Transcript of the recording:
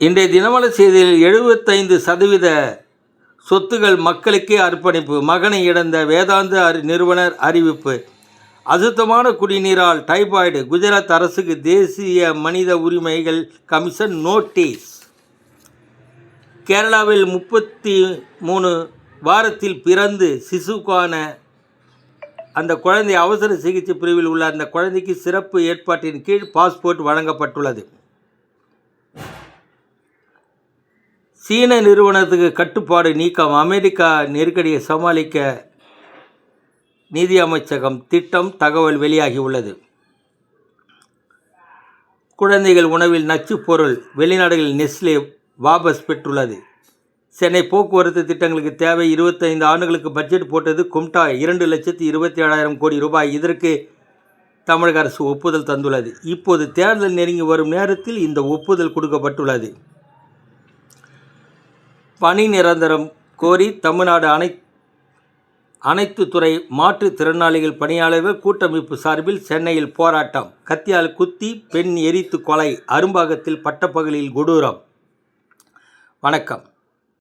இன்றைய தினமலர் செய்தியில் 75% சொத்துகள் மக்களுக்கே அர்ப்பணிப்பு, மகனை இழந்த வேதாந்த நிறுவனர் அறிவிப்பு. அசுத்தமான குடிநீரால் டைபாய்டு, குஜராத் அரசுக்கு தேசிய மனித உரிமைகள் கமிஷன் நோட்டீஸ். கேரளாவில் 33 வாரத்தில் பிறந்து சிசுக்கான அந்த குழந்தை அவசர சிகிச்சை பிரிவில் உள்ள அந்த குழந்தைக்கு சிறப்பு ஏற்பாட்டின் கீழ் பாஸ்போர்ட் வழங்கப்பட்டுள்ளது. சீன நிறுவனத்துக்கு கட்டுப்பாடு நீக்கம், அமெரிக்கா நெருக்கடியை சமாளிக்க நிதி அமைச்சகம் திட்டம், தகவல் வெளியாகியுள்ளது. குழந்தைகள் உணவில் நச்சுப் பொருள், வெளிநாடுகளில் நெஸ்லே வாபஸ் பெற்றுள்ளது. சென்னை போக்குவரத்து திட்டங்களுக்கு தேவை 25 ஆண்டுகளுக்கு பட்ஜெட் போட்டது கும்டா, 2,27,000 கோடி ரூபாய். இதற்கு தமிழக அரசு ஒப்புதல் தந்துள்ளது. இப்போது தேர்தல் நெருங்கி வரும் நேரத்தில் இந்த ஒப்புதல் கொடுக்கப்பட்டுள்ளது. பணி நிரந்தரம் கோரி தமிழ்நாடு அனைத்து துறை மாற்றுத்திறனாளிகள் பணியாளர்கள் கூட்டமைப்பு சார்பில் சென்னையில் போராட்டம். கத்தியால் குத்தி பெண் எரித்து கொலை, அரும்பாக்கத்தில் பட்டப்பகலில் கொடூரம். வணக்கம்.